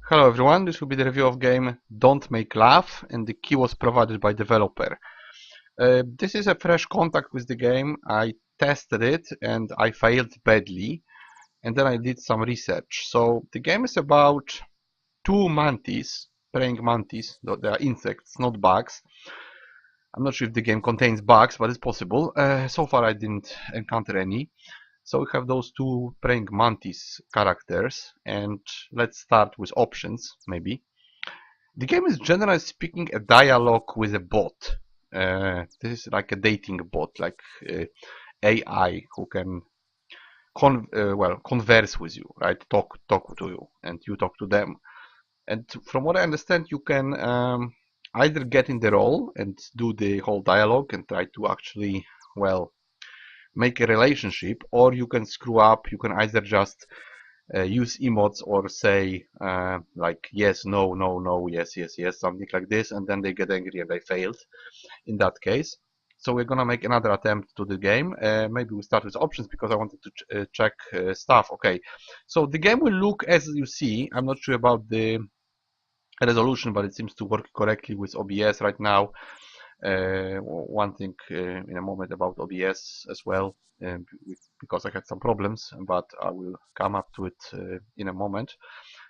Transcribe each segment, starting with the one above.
Hello everyone, this will be the review of game Don't Make Laugh, and the key was provided by developer. This is a fresh contact with the game. I tested it and I failed badly, and then I did some research. So the game is about two mantis, praying mantis, though they are insects, not bugs. I'm not sure if the game contains bugs, but it's possible. So far I didn't encounter any. So we have those two praying mantis characters, and let's start with options, maybe. The game is generally speaking a dialogue with a bot. This is like a dating bot, like AI who can converse with you, right? Talk to you, and you talk to them. And from what I understand, you can either get in the role and do the whole dialogue and try to actually, well, make a relationship, or you can screw up. You can either just use emotes or say like yes, no, no, no, yes, yes, yes, something like this, and then they get angry and they failed in that case. So we're gonna make another attempt to the game. Maybe we start with options because I wanted to check stuff. Okay, so the game will look as you see. I'm not sure about the resolution, but it seems to work correctly with OBS right now. One thing in a moment about OBS as well, because I had some problems, but I will come up to it in a moment.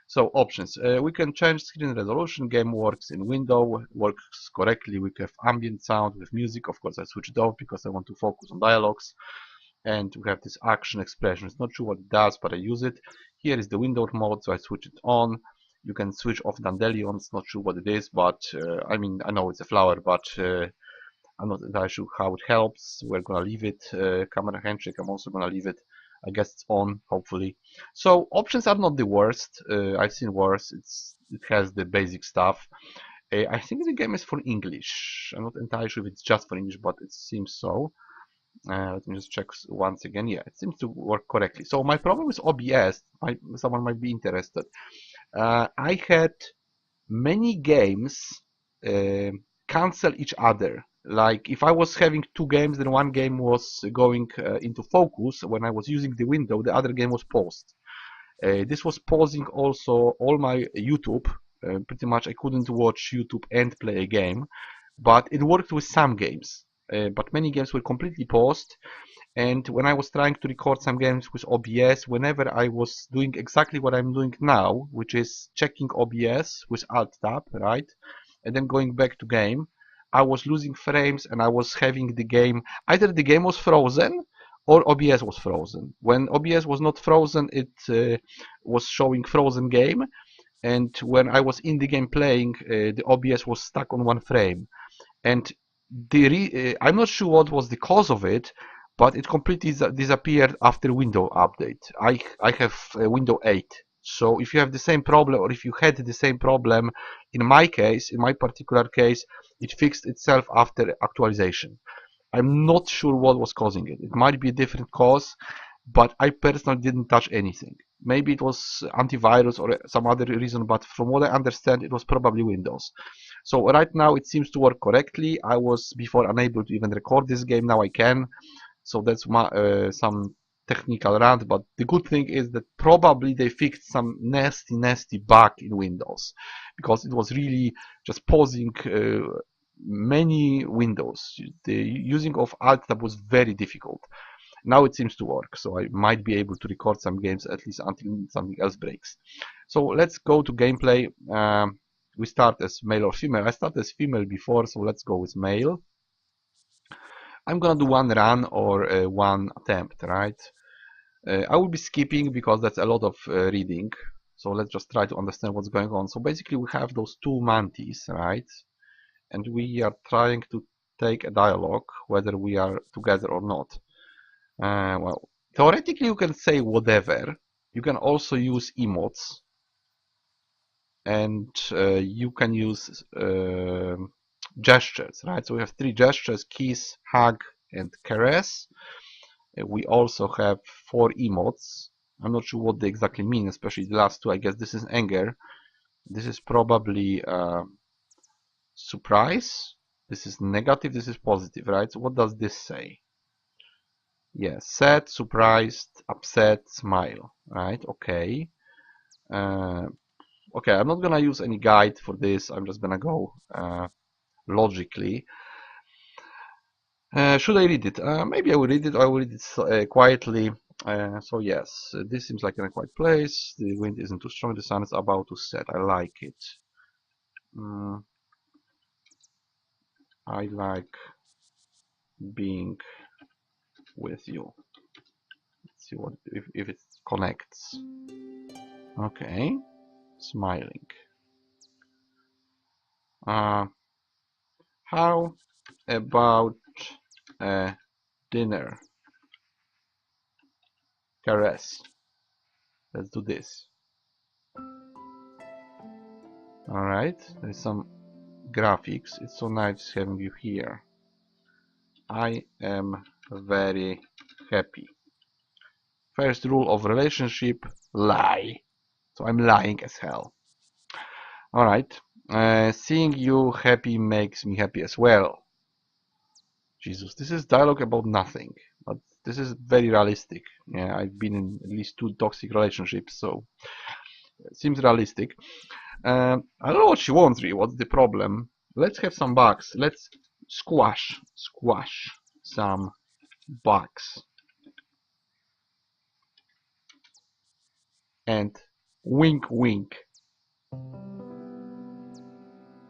So options, we can change screen resolution. Game works in window, works correctly. We have ambient sound with music. Of course I switched it off because I want to focus on dialogues. And we have this action expression. It's not sure what it does, but I use it. Here is the window mode, so I switch it on. You can switch off dandelions, not sure what it is, but I mean, I know it's a flower, but I'm not entirely sure how it helps. We're gonna leave it. Camera handshake, I'm also gonna leave it. I guess it's on, hopefully. So options are not the worst. I've seen worse. It has the basic stuff. I think the game is for English. I'm not entirely sure if it's just for English, but it seems so. Let me just check once again. Yeah, it seems to work correctly. So my problem with OBS, someone might be interested. I had many games uh, cancel each other. Like if I was having two games, then one game was going into focus when I was using the window, the other game was paused. This was pausing also all my YouTube. Pretty much I couldn't watch YouTube and play a game, but it worked with some games. But many games were completely paused, and when I was trying to record some games with OBS, whenever I was doing exactly what I'm doing now, which is checking OBS with Alt Tab, right, and then going back to game, I was losing frames and I was having the game, either the game was frozen or OBS was frozen. When OBS was not frozen, it was showing frozen game, and when I was in the game playing, the OBS was stuck on one frame. And I'm not sure what was the cause of it, but it completely disappeared after Windows update. I have Windows 8, so if you have the same problem, or if you had the same problem, in my case, in my particular case, it fixed itself after actualization. I'm not sure what was causing it. It might be a different cause, but I personally didn't touch anything. Maybe it was antivirus or some other reason, but from what I understand, it was probably Windows. So right now it seems to work correctly. I was before unable to even record this game. Now I can. So that's some technical rant. But the good thing is that probably they fixed some nasty bug in Windows, because it was really just pausing many windows. The using of Alt Tab was very difficult. Now it seems to work, so I might be able to record some games at least until something else breaks. So let's go to gameplay. We start as male or female. I started as female before, so let's go with male. I'm gonna do one run or one attempt, right? I will be skipping because that's a lot of reading. So let's just try to understand what's going on. So basically we have those two mantis, right? And we are trying to take a dialogue, whether we are together or not. Well, theoretically you can say whatever. You can also use emotes, and you can use gestures, right? So we have three gestures: kiss, hug, and caress. We also have four emotes. I'm not sure what they exactly mean, especially the last two. I guess this is anger. This is probably surprise. This is negative. This is positive, right? So what does this say? Yeah, sad, surprised, upset, smile, right? Okay. Uh, Okay, I'm not gonna use any guide for this. I'm just gonna go logically. Should I read it? Maybe I will read it. I will read it quietly. So yes, this seems like a quiet place. The wind isn't too strong. The sun is about to set. I like it. Mm, I like being with you. Let's see what if it connects. Okay, smiling. Uh, how about a dinner? Caress. Let's do this. Alright, there's some graphics. It's so nice having you here. I am very happy. First rule of relationship, lie. So I'm lying as hell. Alright, seeing you happy makes me happy as well. Jesus, this is dialogue about nothing, but this is very realistic. Yeah, I've been in at least 2 toxic relationships, so it seems realistic. I don't know what she wants really, what's the problem. Let's have some bugs. Let's squash some bugs. And wink wink.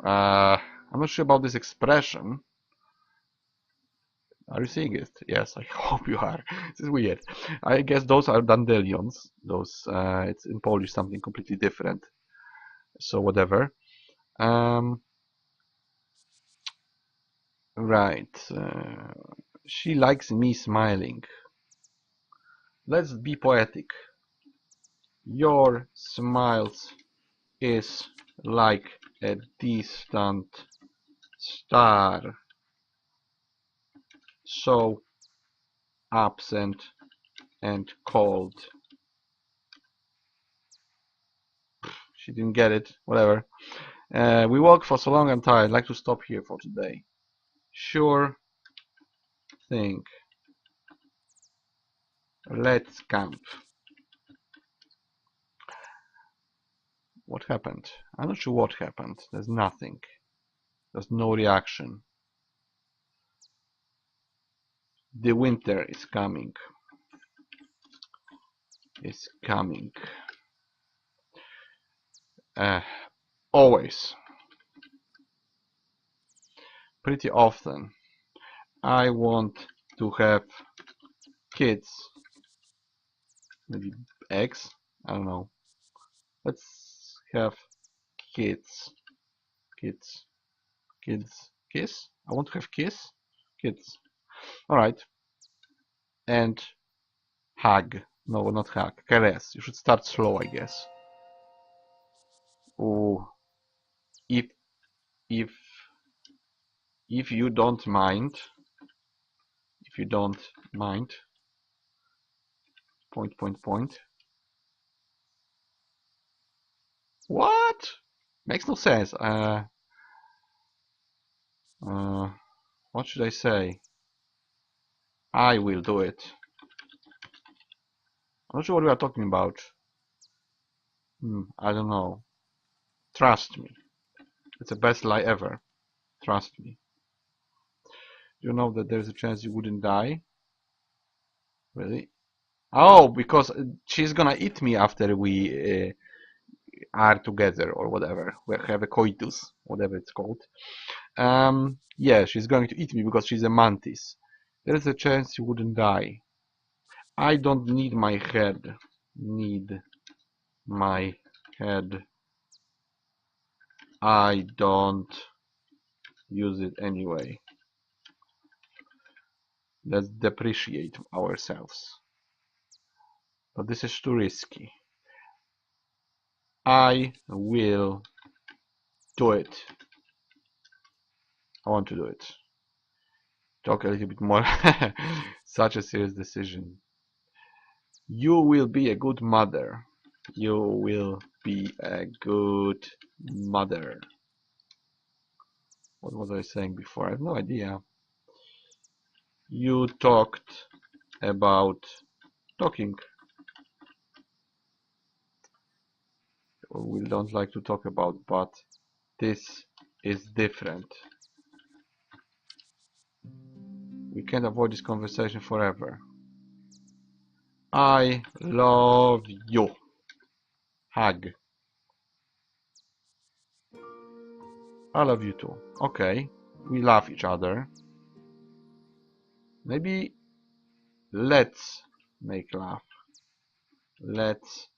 I'm not sure about this expression. Are you seeing it? Yes, I hope you are. This is weird. I guess those are dandelions. Those, it's in Polish something completely different. So whatever. Right. She likes me smiling. Let's be poetic. Your smiles is like a distant star, so absent and cold. She didn't get it. Whatever. We walked for so long I'm tired. I'd like to stop here for today. Sure thing. Let's camp. What happened? I'm not sure what happened. There's nothing. There's no reaction. The winter is coming. Is coming. Always. Pretty often. I want to have kids. Maybe eggs? I don't know. Let's have kids. Kids. Kids. Kiss? I want to have kiss? Kids. Alright. And hug. No, not hug. Caress. You should start slow, I guess. Oh, if if if you don't mind, if you don't mind, point. What? Makes no sense. What should I say? I will do it. I'm not sure what we are talking about. I don't know. Trust me. It's the best lie ever. Trust me. You know that there's a chance you wouldn't die? Really? Oh, because she's gonna eat me after we are together or whatever. We have a coitus, whatever it's called. Yeah, she's going to eat me because she's a mantis. There's a chance you wouldn't die. I don't need my head. Need my head. I don't use it anyway. Let's depreciate ourselves. But this is too risky. I will do it. I want to do it. Talk a little bit more. Such a serious decision. You will be a good mother. You will be a good mother. What was I saying before? I have no idea. You talked about talking. we don't like to talk about, but this is different. We can't avoid this conversation forever. I love you. Hug. I love you too. Okay, we love each other. Maybe let's make love. Let's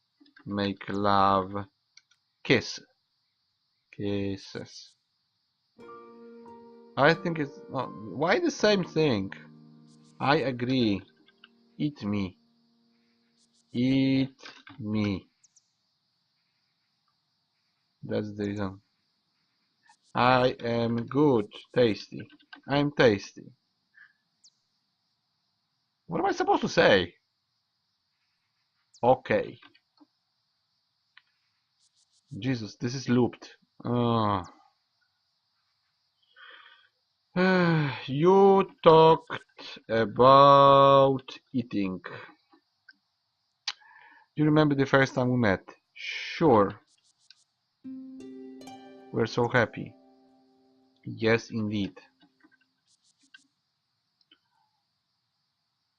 make love. Kiss. Kisses. I think it's... why the same thing? I agree. Eat me. Eat me. That's the reason. I am good. Tasty. I'm tasty. What am I supposed to say? Okay. Jesus, this is looped. You talked about eating. Do you remember the first time we met? Sure. We're so happy. Yes, indeed.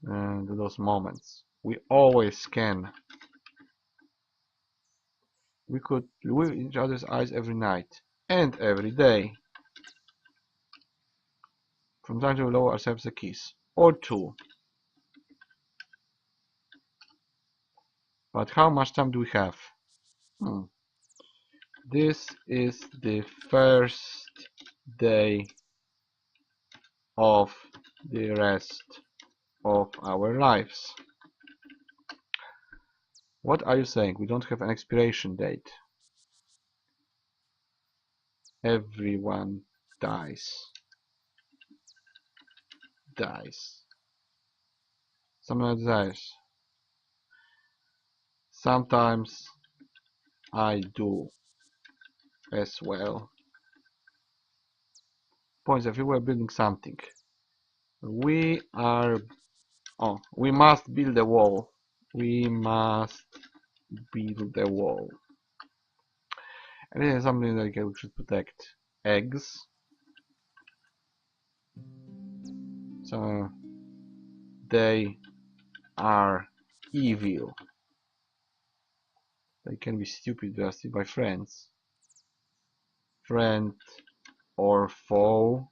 And those moments. We always can. We could look in each other's eyes every night. And every day. From time to allow ourselves a kiss. Or two. But how much time do we have? This is the first day of the rest of our lives. What are you saying? We don't have an expiration date. Everyone dies. Dies. Someone dies. Sometimes I do as well. Points if we were building something. We are... oh, we must build a wall. We must build a wall. And this is something that we should protect. Eggs. So they are evil. They can be stupid, they are still my friends. Friend or foe,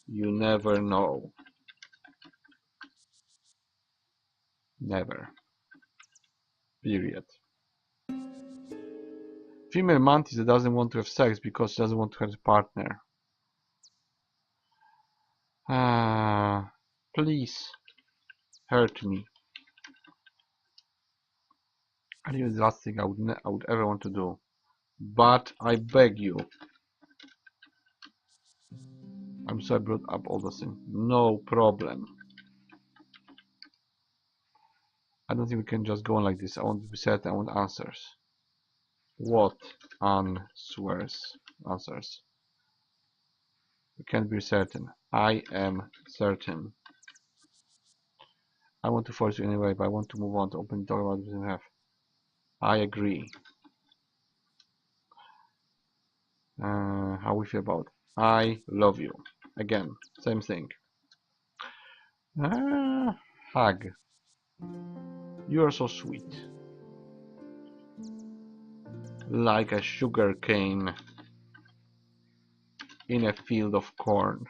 you never know. Never. Period. Female mantis that doesn't want to have sex because she doesn't want to have a partner. Please hurt me. I think it's the last thing I would ever want to do. But I beg you. I'm sorry I brought up all those things. No problem. I don't think we can just go on like this. I want to be certain. I want answers. What answers? Answers. We can't be certain. I am certain. I want to force you anyway, but I want to move on to open talk about what we have. I agree. How we feel about I love you. Again, same thing. Hug. You are so sweet. Like a sugar cane in a field of corn.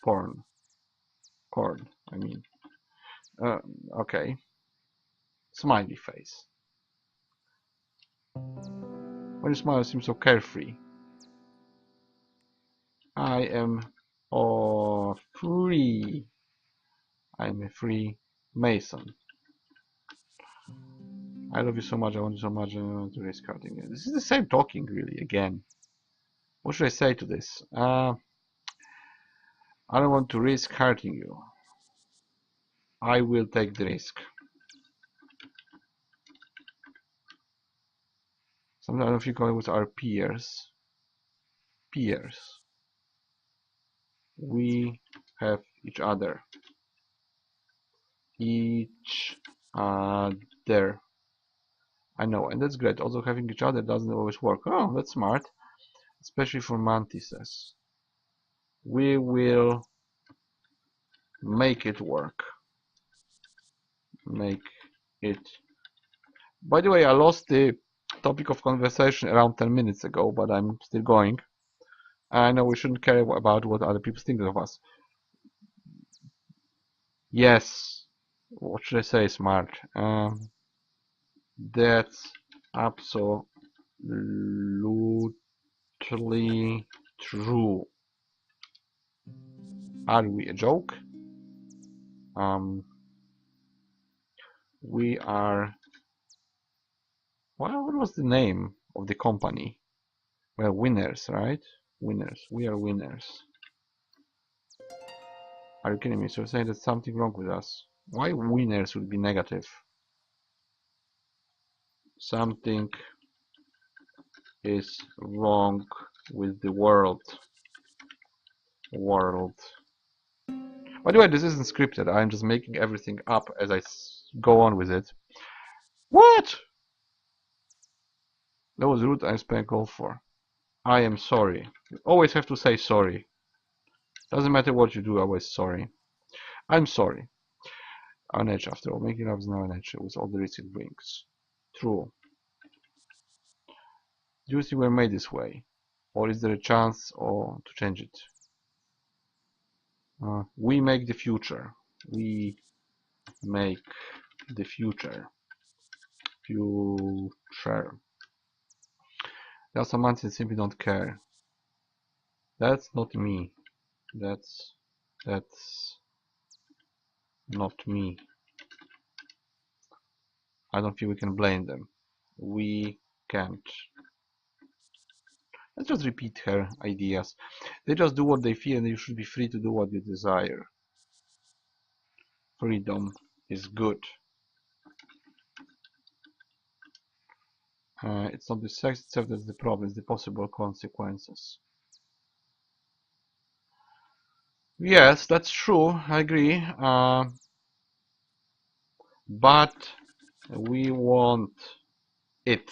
Corn, I mean. Okay. Smiley face. When you smile, you seem so carefree. I am free. I am a free Mason. I love you so much, I want you so much, I want to risk hurting you. This is the same talking, really, again. What should I say to this? I don't want to risk hurting you. I will take the risk. Sometimes if you call it with our peers. Peers. We have each other. Each other. I know, and that's great. Also, having each other doesn't always work. Oh, that's smart, especially for mantises. We will make it work. Make it. By the way, I lost the topic of conversation around 10 minutes ago, but I'm still going. I know we shouldn't care about what other people think of us. Yes. What should I say, smart? That's absolutely true. Are we a joke? We are. Well, what was the name of the company? Well, winners, right? Winners. We are winners. Are you kidding me? So you're saying there's something wrong with us? Why winners would be negative? Something is wrong with the world. By the way, this isn't scripted. I'm just making everything up as I go on with it. What? That was rude. I'm playing golf for. I am sorry. You always have to say sorry. Doesn't matter what you do, always sorry. I'm sorry. An edge, after all. Making love is now an edge with all the risks it brings. True. Do you think we're made this way? Or is there a chance to change it? We make the future. We make the future. Future. There are some months that simply don't care. That's not me. That's not me. I don't think we can blame them. We can't. Let's just repeat her ideas. They just do what they feel and you should be free to do what you desire. Freedom is good. It's not the sex itself that's the problem, it's the possible consequences. Yes, that's true, I agree. But we want it.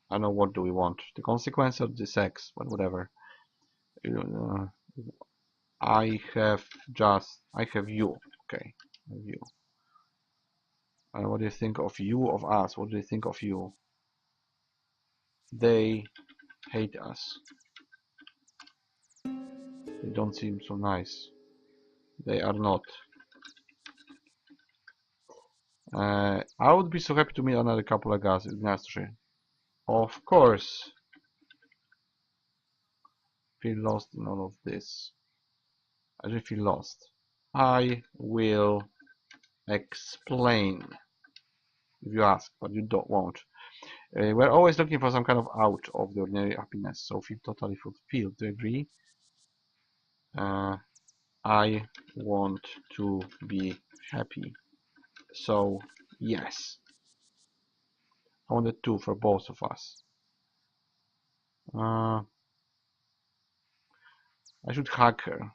I don't know, what do we want? The consequence of the sex, but whatever. I have you. Okay, you. What do you think of you, of us? What do you think of you? They hate us. They don't seem so nice. They are not. I would be so happy to meet another couple of guys in Astro. Of course. Feel lost in all of this. I just feel lost. I will explain if you ask, but you won't. We're always looking for some kind of out of the ordinary happiness, so feel totally fulfilled. Do you agree? I want to be happy. So, yes. I want it too for both of us. I should hug her.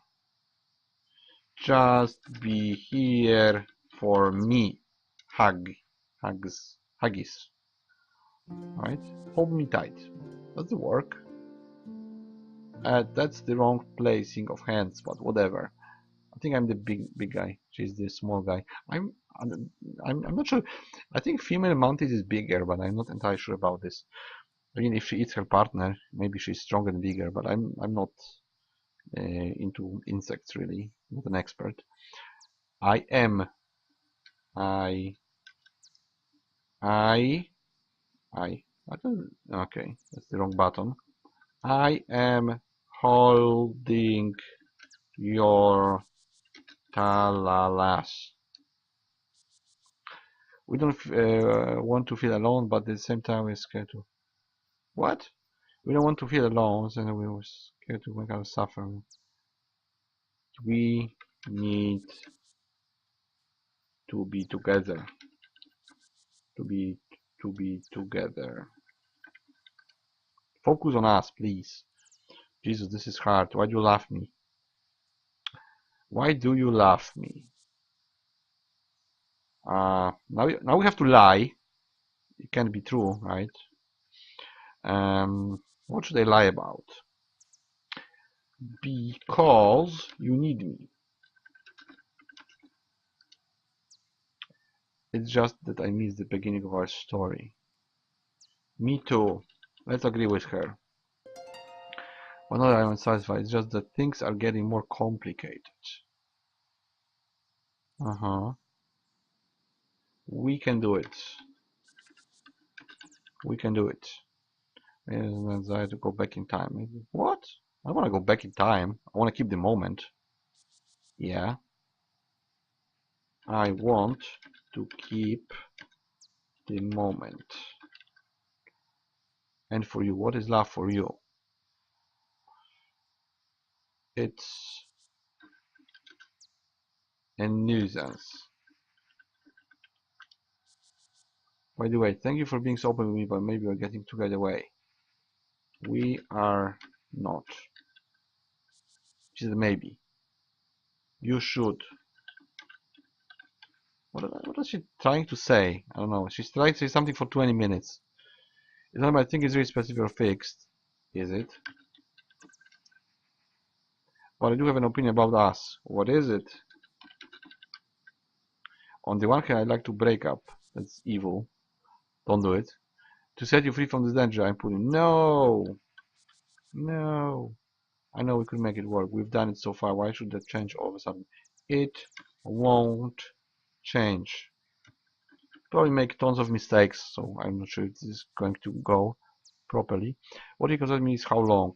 Just be here for me. Huggies. Right? Hold me tight. Does it work? That's the wrong placing of hands, but whatever. I think I'm the big guy. She's the small guy. I'm not sure. I think female mantis is bigger, but I'm not entirely sure about this. I mean, if she eats her partner, maybe she's stronger and bigger. But I'm not into insects really. Not an expert. I am. I. Okay, that's the wrong button. I am holding your talalas. We don't want to feel alone, but at the same time we're scared to. What? We don't want to feel alone, so we're scared to make us suffer. We need to be together. To be together. Focus on us, please. Jesus, this is hard. Why do you love me? Why do you love me? Now we have to lie. It can't be true, right? What should I lie about? Because you need me. It's just that I missed the beginning of our story. Me too. Let's agree with her. Well, not that I'm unsatisfied, it's just that things are getting more complicated. We can do it. We can do it. And I have to go back in time. What? I don't want to go back in time. I want to keep the moment. Yeah. I want to keep the moment. And for you, what is love for you? It's a nuisance. By the way, thank you for being so open with me, but maybe we're getting too carried away. We are not. Which is a maybe. You should. What is she trying to say? I don't know. She's trying to say something for 20 minutes. I think it's really specific or fixed. Is it? But I do have an opinion about us. What is it? On the one hand, I'd like to break up. That's evil. Don't do it. To set you free from this danger, I'm putting no. No. I know we could make it work. We've done it so far. Why should that change all of a sudden? It won't change. Probably make tons of mistakes, so I'm not sure if this is going to go properly. What you consider me is how long?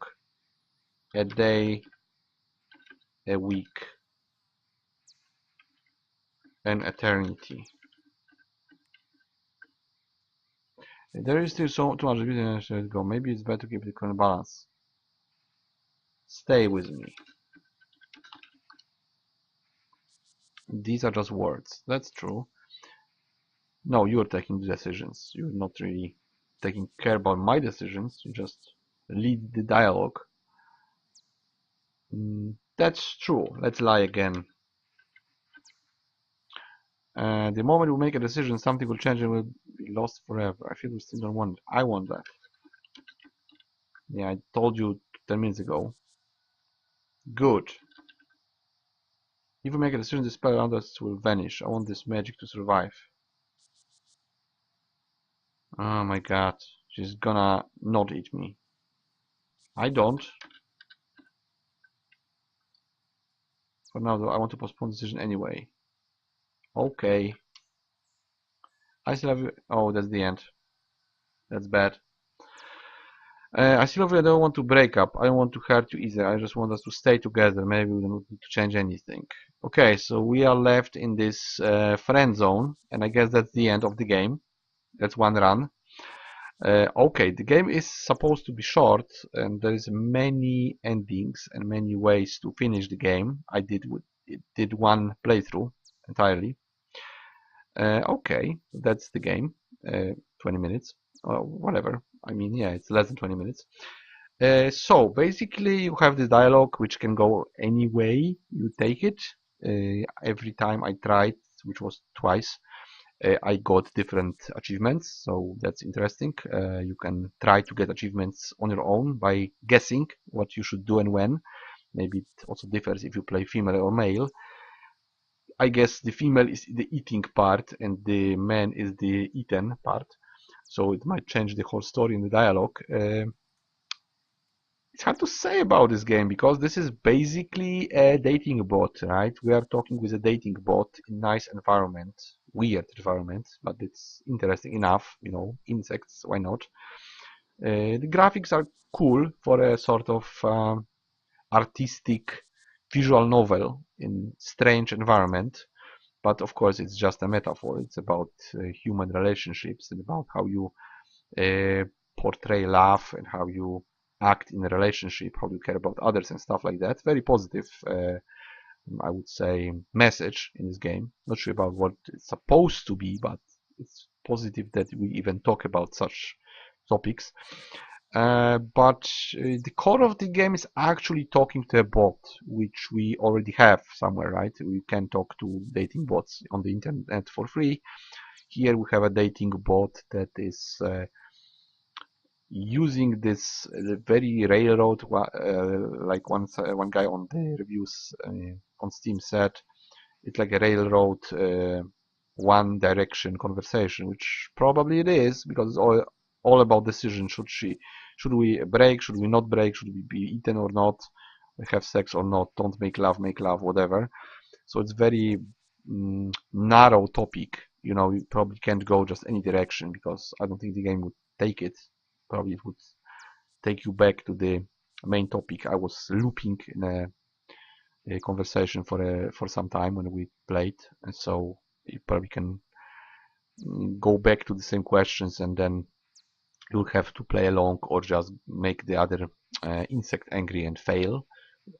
A day, a week, an eternity. There is still so too much business to go. Maybe it's better to keep the current balance. Stay with me. These are just words. That's true. No, you're taking the decisions. You're not really taking care about my decisions. You just lead the dialogue. That's true. Let's lie again. The moment we make a decision, something will change and will be lost forever. I feel we still don't want it. I want that. Yeah, I told you 10 minutes ago. Good. If we make a decision, the spell around us will vanish. I want this magic to survive. Oh my god. She's gonna not eat me. I don't. For now, though, I want to postpone the decision anyway. Okay. I still have... Oh, that's the end. That's bad. I still don't want to break up. I don't want to hurt you either. I just want us to stay together. Maybe we don't need to change anything. Okay, so we are left in this friend zone, and I guess that's the end of the game. That's one run. Okay, the game is supposed to be short, and there is many endings and many ways to finish the game. I did one playthrough entirely. Okay, that's the game. 20 minutes, or whatever. I mean, yeah, it's less than 20 minutes. So basically, you have this dialogue which can go any way you take it. Every time I tried, which was twice, I got different achievements, so that's interesting. You can try to get achievements on your own by guessing what you should do and when. Maybe it also differs if you play female or male. I guess the female is the eating part and the man is the eaten part, so it might change the whole story in the dialogue. It's hard to say about this game because this is basically a dating bot, right? We are talking with a dating bot in nice environment, weird environment, but it's interesting enough, you know, insects, why not? The graphics are cool for a sort of artistic visual novel in strange environment, but of course it's just a metaphor. It's about human relationships and about how you portray love and how you act in a relationship, how you care about others and stuff like that. Very positive, I would say, message in this game. Not sure about what it's supposed to be, but it's positive that we even talk about such topics. But the core of the game is actually talking to a bot, which we already have somewhere, right? We can talk to dating bots on the internet for free. Here we have a dating bot that is using this very railroad, like one guy on the reviews on Steam said, it's like a railroad one direction conversation, which probably it is, because it's all about decision. Should we break, should we not break, should we be eaten or not, have sex or not, don't make love, whatever. So it's very narrow topic. You know, you probably can't go just any direction, because I don't think the game would take it. Probably it would take you back to the main topic. I was looping in a conversation for some time when we played, and so you probably can go back to the same questions, and then you'll have to play along or just make the other insect angry and fail.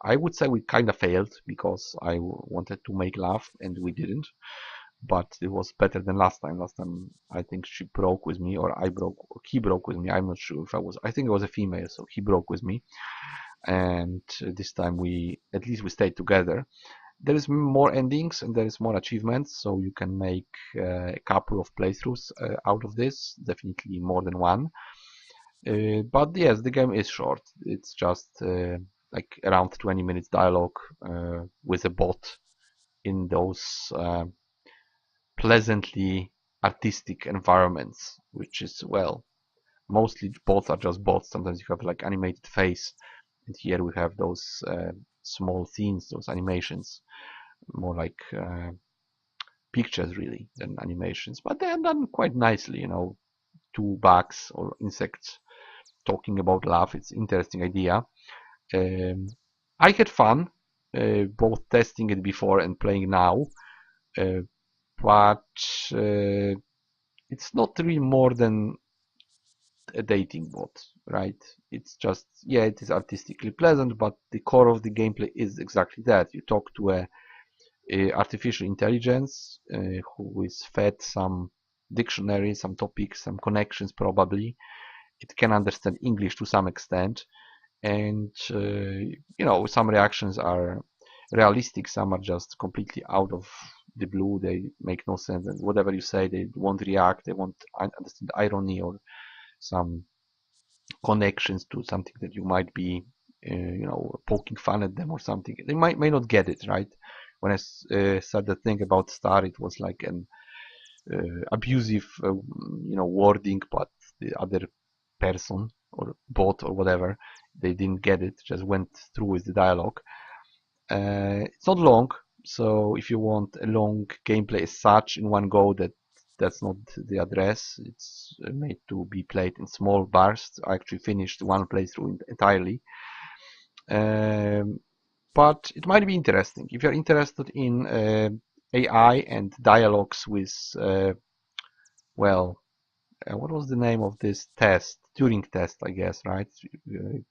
I would say we kind of failed, because I wanted to make laugh and we didn't, but it was better than last time. Last time I think she broke with me, or I broke, or he broke with me. I'm not sure if I think it was a female, so he broke with me, and this time we at least we stayed together. There is more endings and there is more achievements, so you can make a couple of playthroughs out of this, definitely more than one. But yes, the game is short. It's just like around 20 minutes dialogue with a bot in those pleasantly artistic environments, which is, well, mostly bots are just bots. Sometimes you have like animated face, and here we have those small scenes, those animations, more like pictures really than animations, but they are done quite nicely. You know, two bugs or insects talking about love. It's an interesting idea. Um, I had fun both testing it before and playing now, uh, but it's not really more than a dating bot, right? It's just, yeah, it is artistically pleasant, but the core of the gameplay is exactly that. You talk to a artificial intelligence who is fed some dictionary, some topics, some connections probably. It can understand English to some extent, and you know, some reactions are realistic, some are just completely out of the blue. They make no sense, and whatever you say, they won't react, they won't understand irony or some connections to something that you might be you know, poking fun at them or something. They may not get it, right? When I said the thing about star, it was like an abusive you know, wording, but the other person or bot or whatever, they didn't get it, just went through with the dialogue. It's not long, so if you want a long gameplay as such in one go, that's not the address. It's made to be played in small bursts. I actually finished one playthrough entirely. Um, but it might be interesting. If you're interested in AI and dialogues with, well, what was the name of this test? Turing test, I guess, right?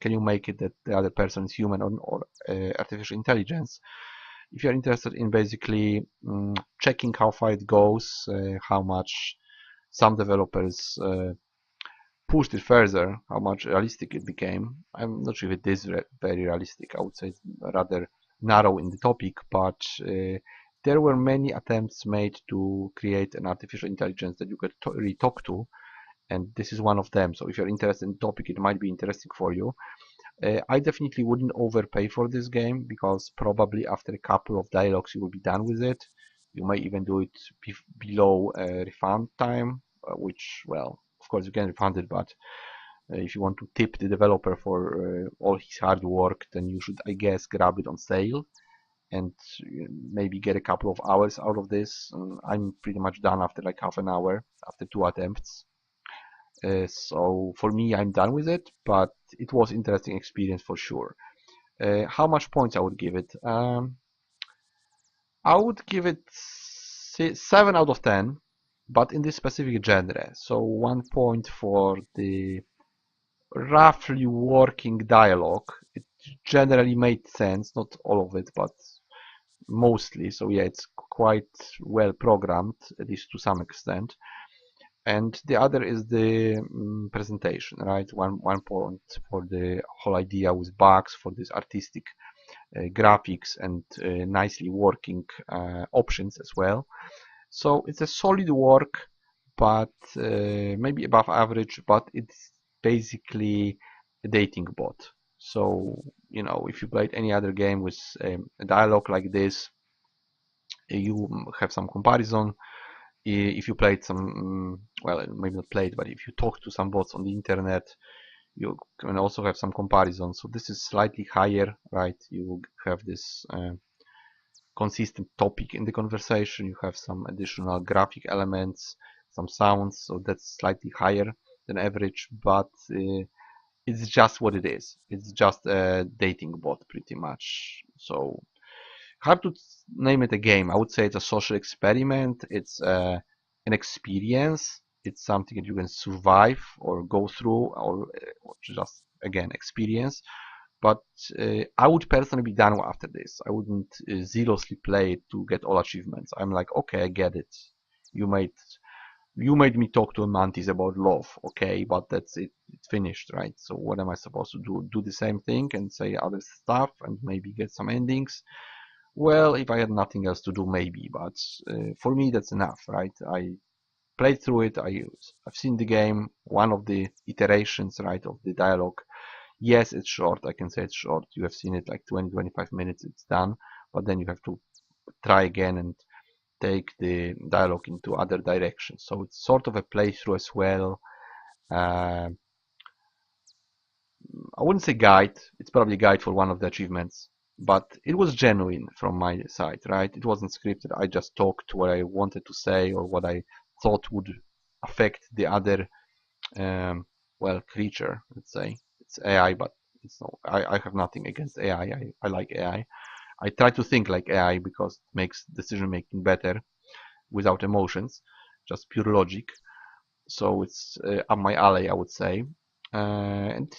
Can you make it that the other person is human or artificial intelligence? If you're interested in basically checking how far it goes, how much some developers pushed it further, how much realistic it became. I'm not sure if it is very realistic. I would say it's rather narrow in the topic, but there were many attempts made to create an artificial intelligence that you could really talk to, and this is one of them. So if you're interested in the topic, it might be interesting for you. I definitely wouldn't overpay for this game, because probably after a couple of dialogues you will be done with it. You may even do it below refund time, which, well, of course you can refund it, but if you want to tip the developer for all his hard work, then you should, I guess, grab it on sale and maybe get a couple of hours out of this. I'm pretty much done after like half an hour, after 2 attempts. So for me, I'm done with it, but it was interesting experience for sure. How much points I would give it? I would give it 7 out of 10, but in this specific genre. So 1 point for the roughly working dialogue. It generally made sense, not all of it, but mostly. So yeah, it's quite well programmed, at least to some extent. and the other is the presentation, right? One point for the whole idea with bugs, for this artistic graphics and nicely working options as well. So it's a solid work, but maybe above average, but it's basically a dating bot. So, you know, if you played any other game with a dialogue like this, you have some comparison. If you played some, well, maybe not played, but if you talk to some bots on the internet, you can also have some comparison. So this is slightly higher, right? You have this consistent topic in the conversation. You have some additional graphic elements, some sounds, so that's slightly higher than average, but it's just what it is. It's just a dating bot pretty much. So hard to name it a game. I would say it's a social experiment. It's an experience. It's something that you can survive or go through, or just again experience. But I would personally be done after this. I wouldn't zealously play it to get all achievements. I'm like, okay, I get it. You made me talk to a mantis about love, okay, but that's it. It's finished, right? So what am I supposed to do? Do the same thing and say other stuff and maybe get some endings? Well, if I had nothing else to do, maybe. But for me, that's enough, right? I played through it. I've seen the game. One of the iterations, right, of the dialogue. Yes, it's short. I can say it's short. You have seen it like 20-25 minutes. It's done. But then you have to try again and take the dialogue into other directions. So it's sort of a playthrough as well. I wouldn't say guide. It's probably a guide for one of the achievements, but it was genuine from my side, right? It wasn't scripted. I just talked what I wanted to say or what I thought would affect the other, well, creature. Let's say it's AI, but it's no. I have nothing against AI. I like AI. I try to think like AI because it makes decision making better without emotions, just pure logic. So it's up my alley, I would say. And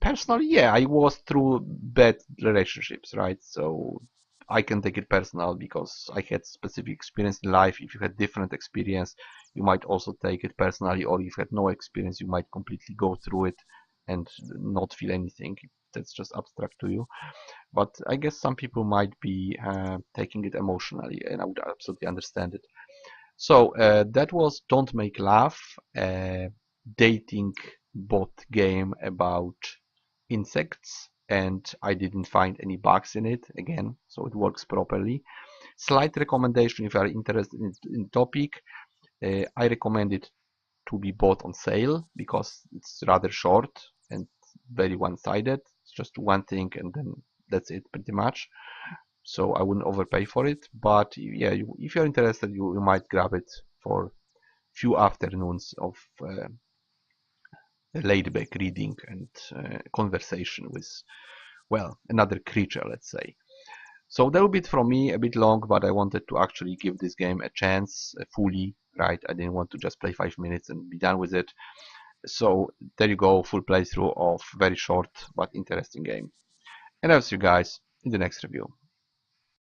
personally, yeah, I was through bad relationships, right? So I can take it personal because I had specific experience in life. If you had different experience, you might also take it personally, or if you had no experience, you might completely go through it and not feel anything. That's just abstract to you. But I guess some people might be taking it emotionally, and I would absolutely understand it. So that was Don't Make Laugh, a dating bot game about insects, and I didn't find any bugs in it again, so it works properly. Slight recommendation if you are interested in topic. I recommend it to be bought on sale because it's rather short and very one-sided. It's just one thing and then that's it pretty much. So I wouldn't overpay for it. But yeah, if you're interested, you might grab it for few afternoons of laid-back reading and conversation with, well, another creature, let's say. So that will be it from me, a bit long, but I wanted to actually give this game a chance fully, right? I didn't want to just play 5 minutes and be done with it. So there you go, full playthrough of very short but interesting game. And I'll see you guys in the next review.